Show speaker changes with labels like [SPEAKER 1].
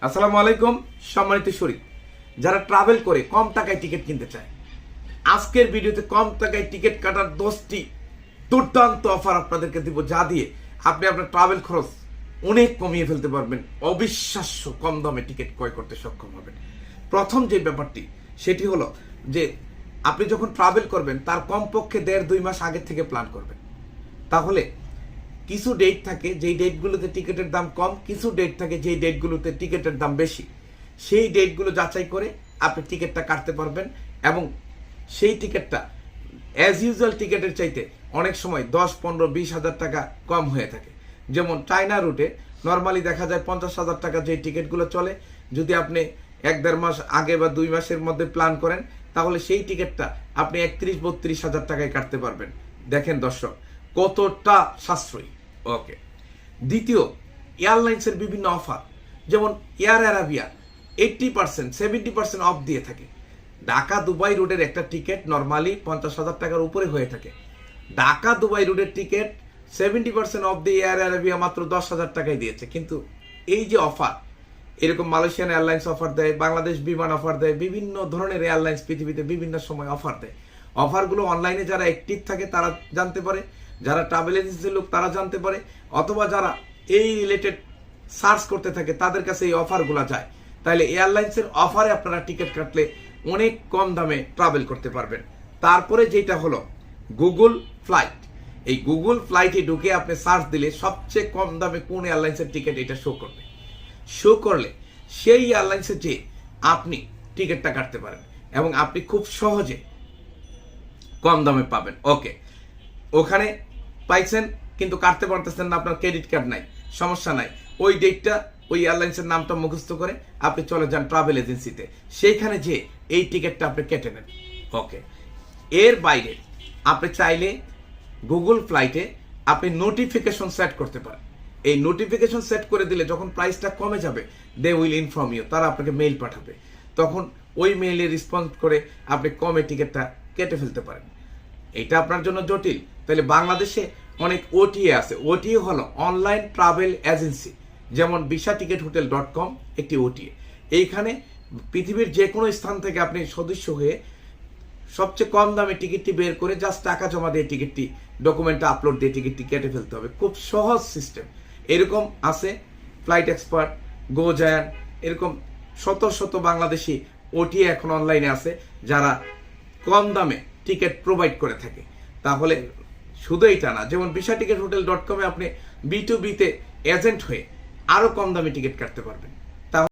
[SPEAKER 1] আসসালামু আলাইকুম সম্মানিত শরীফ, যারা ট্রাভেল করে কম টাকায় টিকিট কিনতে চায়, আজকের ভিডিওতে কম টাকায় টিকিট কাটার 10টি দুর্দান্ত অফার আপনাদেরকে দিব, যা দিয়ে আপনি আপনার ট্রাভেল খরচ অনেক কমিয়ে ফেলতে পারবেন, অবিশ্বাস্য কম দামে টিকিট ক্রয় করতে সক্ষম হবেন। প্রথম যে ব্যাপারটি সেটি হলো যে আপনি যখন ট্রাভেল করবেন তার কমপক্ষে 1.5-2 মাস আগে থেকে প্ল্যান করবেন। তাহলে কিছু ডেট থাকে যেই ডেটগুলোতে টিকিটের দাম কম, কিছু ডেট থাকে যেই ডেটগুলোতে টিকিটের দাম বেশি। সেই ডেটগুলো যাচাই করে আপনি টিকিটটা কাটতে পারবেন এবং সেই টিকিটটা অ্যাজ ইউজুয়াল টিকিটের চাইতে অনেক সময় 10-15-20 হাজার টাকা কম হয়ে থাকে। যেমন চায়না রুটে নর্মালি দেখা যায় 50,000 টাকা যে টিকিটগুলো চলে, যদি আপনি 1-1.5 মাস আগে বা 2 মাসের মধ্যে প্ল্যান করেন তাহলে সেই টিকিটটা আপনি 31-32 হাজার টাকায় কাটতে পারবেন। দেখেন দর্শক, কতটা সাশ্রয়ী। ওকে, দ্বিতীয়, এয়ারলাইন্সের বিভিন্ন অফার, যেমন এয়ার আরাবিয়া 80%-70% অফ দিয়ে থাকে। ঢাকা দুবাই রুটের একটা টিকিট নর্মালি 50,000 টাকার উপরে হয়ে থাকে। ঢাকা দুবাই রুটের টিকিট 70% অফ দিয়ে এয়ার আরাবিয়া মাত্র 10,000 টাকায় দিয়েছে। কিন্তু এই যে অফার, এরকম মালয়েশিয়ান এয়ারলাইন্স অফার দেয়, বাংলাদেশ বিমান অফার দেয়, বিভিন্ন ধরনের এয়ারলাইন্স পৃথিবীতে বিভিন্ন সময় অফার দেয়। অফারগুলো অনলাইনে যারা অ্যাক্টিভ থাকে তারা জানতে পারে, যারা ট্রাভেল এজেন্সির লোক তারা জানতে পারে, অথবা যারা এই রিলেটেড সার্চ করতে থাকে তাদের কাছে এই অফারগুলো যায়। তাহলে এয়ারলাইন্সের অফারে আপনারা টিকিট কাটলে অনেক কম দামে ট্রাভেল করতে পারবেন। তারপরে যেটা হলো গুগল ফ্লাইট। এই গুগল ফ্লাইটে ঢুকে আপনি সার্চ দিলে সবচেয়ে কম দামে কোন এয়ারলাইন্সের টিকিট এটা শো করবে। শো করলে সেই এয়ারলাইন্সে যে আপনি টিকিটটা কাটতে পারেন এবং আপনি খুব সহজে কম দামে পাবেন। ওকে, ওখানে পাইছেন কিন্তু কাটতে পারতেছেন না, আপনার ক্রেডিট কার্ড নাই, সমস্যা নাই। ওই ডেটটা ওই এয়ারলাইন্সের নামটা মুখস্থ করে আপনি চলে যান ট্রাভেল এজেন্সিতে, সেইখানে যে এই টিকিটটা আপনি কেটে নেন। ওকে, এর বাইরে আপনি চাইলে গুগল ফ্লাইটে আপনি নোটিফিকেশন সেট করতে পারেন। এই নোটিফিকেশন সেট করে দিলে যখন প্রাইসটা কমে যাবে, দে উইল ইনফর্ম ইউ, তারা আপনাকে মেইল পাঠাবে। তখন ওই মেইলে রেসপন্স করে আপনি কমে টিকিটটা কেটে ফেলতে পারেন। এটা আপনার জন্য জটিল, তাহলে বাংলাদেশে অনেক ওটিএ আছে। ওটিএ হলো অনলাইন ট্রাভেল এজেন্সি, যেমন visatickethotel.com একটি ওটিএ। এইখানে পৃথিবীর যে কোনো স্থান থেকে আপনি সদস্য হয়ে সবচেয়ে কম দামে টিকিটটি বের করে জাস্ট টাকা জমা দিয়ে টিকিটটি ডকুমেন্টটা আপলোড দিয়ে টিকিটটি কেটে ফেলতে হবে। খুব সহজ সিস্টেম। এরকম আছে ফ্লাইট এক্সপার্ট, গোজায়ান, এরকম শত শত বাংলাদেশি ওটিএ এখন অনলাইনে আছে যারা কম দামে টিকিট প্রোভাইড করে থাকে। তাহলে শুধু এটা না, যেমন visatickethotel.com আপনি B2B তে এজেন্ট হয়ে আরো কম দামে টিকিট কাটতে পারবেন।